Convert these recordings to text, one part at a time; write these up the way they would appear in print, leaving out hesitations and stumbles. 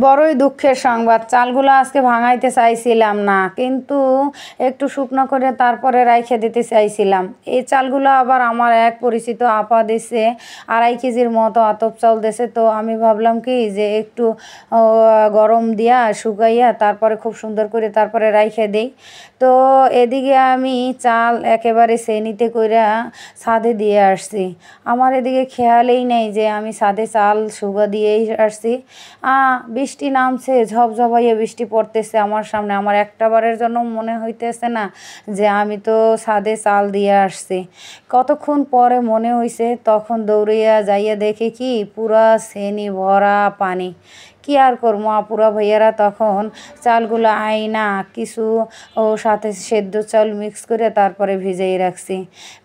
বড়ই দুঃখের সংবাদ, চালগুলো আজকে ভাঙাইতে চাইছিলাম না, কিন্তু একটু শুকনো করে তারপরে রাইখে দিতে চাইছিলাম। এই চালগুলো আবার আমার এক পরিচিত আপা দিছে, 2.5 কেজির মতো আতপ চাল দিছে। তো আমি ভাবলাম কি যে একটু গরম দিয়া শুকাইয়া তারপরে খুব সুন্দর করে তারপরে রাইখে দিই। তো এদিকে আমি চাল একেবারে সেনিতে কইরা ছাদে দিয়ে আসছি। আমার এদিকে খেয়ালেই নেই যে আমি ছাদে চাল শুকা দিয়েই আসছি। বৃষ্টি নামছে, ঝপঝপাইয়ে বৃষ্টি পড়তেছে আমার সামনে। আমার একটাবারের জন্য মনে হইতেছে না যে আমি তো ছাদে চাল দিয়ে আসছি। কতক্ষণ পরে মনে হইছে, তখন দৌড়িয়া যাইয়া দেখি কি পুরা সেনি ভরা পানি। কি আর করবো, আপুরা ভাইয়ারা তখন চালগুলো আইনা কিছু সাথে সেদ্ধ চাল মিক্স করে তারপরে ভিজিয়ে রাখছি।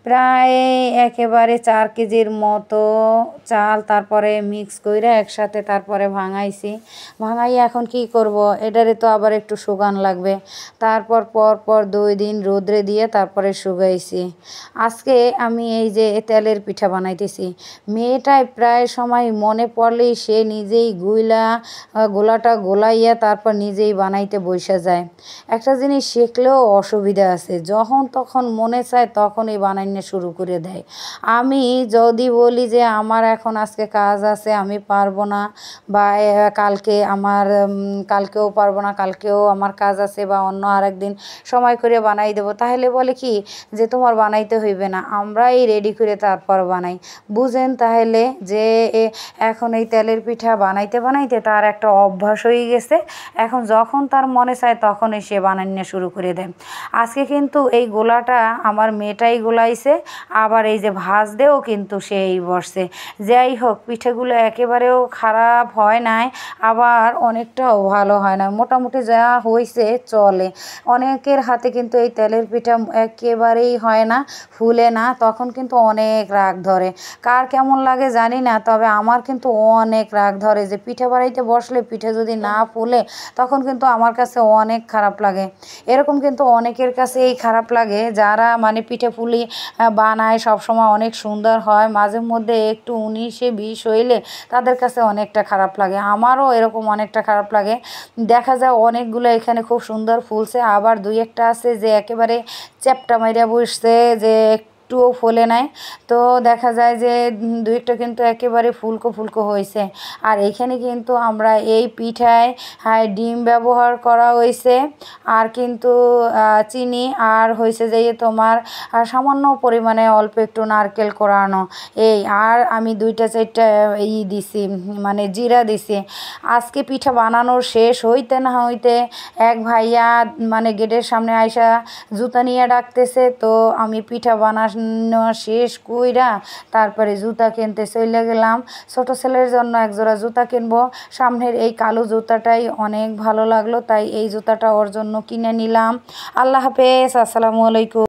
প্রায় একেবারে 4 কেজির মতো চাল তারপরে মিক্স করে একসাথে তারপরে ভাঙাইছি। ভাঙাইয়া এখন কি করব, এটারে তো আবার একটু শুকান লাগবে। তারপর পর 2 দিন রোদ্রে দিয়ে তারপরে শুকাইছি। আজকে আমি এই যে তেলের পিঠা বানাইতেছি। মেয়েটাই প্রায় সময় মনে পড়লেই সে নিজেই গোলাটা গোলাইয়া তারপর নিজেই বানাইতে বইসা যায়। একটা জিনিস শিখলেও অসুবিধা আছে, যখন তখন মনে চায় তখনই বানাইতে শুরু করে দেয়। আমি যদি বলি যে আমার এখন আজকে কাজ আছে, আমি পারবো না, বা কালকেও পারবো না, কালকেও আমার কাজ আছে, বা অন্য আরেকদিন সময় করে বানাই দেবো, তাহলে বলে কি যে তোমার বানাইতে হইবে না, আমরাই রেডি করে তারপর বানাই। বুঝেন তাহলে যে এখন এই তেলের পিঠা বানাইতে বানাইতে তার একটা অভ্যাস হয়ে গেছে। এখন যখন তার মনে চায় তখনই সে বানানো শুরু করে দেয়। আজকে কিন্তু এই গোলাটা আমার মেয়েটাই গোলাইছে, আবার এই যে ভাজতেও কিন্তু সেই বসছে। যাই হোক, পিঠেগুলো একেবারেও খারাপ হয় নাই, আবার অনেকটাও ভালো হয় না, মোটামুটি যা হয়েছে চলে। অনেকের হাতে কিন্তু এই তেলের পিঠা একেবারেই হয় না, ফুলে না, তখন কিন্তু অনেক রাগ ধরে। কার কেমন লাগে জানি না, তবে আমার কিন্তু অনেক রাগ ধরে যে পিঠে বানাইতে বসলে পিঠে যদি না ফুলে তখন কিন্তু আমার কাছে অনেক খারাপ লাগে। এরকম কিন্তু অনেকের কাছেই খারাপ লাগে, যারা মানে পিঠে পুলি বানায় সবসময় অনেক সুন্দর হয়, মাঝে মধ্যে একটু 19-20 হইলে তাদের কাছে অনেকটা খারাপ লাগে। আমারও এরকম অনেকটা খারাপ লাগে। দেখা যায় অনেকগুলো এখানে খুব সুন্দর ফুলছে, আবার 2-1টা আছে যে একেবারে চ্যাপ্টা মাইরা বসছে, যে একটুও ফোলে নাই। তো দেখা যায় যে 2-1টা কিন্তু একেবারে ফুলকো ফুলকো হয়েছে। আর এখানে কিন্তু আমরা এই পিঠায় ডিম ব্যবহার করা হয়েছে, আর কিন্তু চিনি, আর হয়েছে যে তোমার সামান্য পরিমাণে অল্প একটু নারকেল কোরানো, এই আর আমি 2-4টা দিছি, মানে জিরা দিছি। আজকে পিঠা বানানোর শেষ হইতে না হইতে এক ভাইয়া মানে গেটের সামনে আইসা জুতা নিয়ে ডাকতেছে। তো আমি পিঠা বানানো শেষ কইরা তারপরে জুতা কিনতে চলে গেলাম। ছোট ছেলের জন্য এক জোড়া জুতা কিনবো। সামনের এই কালো জুতাটাই অনেক ভালো লাগলো, তাই এই জুতাটা ওর জন্য কিনে নিলাম। আল্লাহ হাফেজ, আসসালামু আলাইকুম।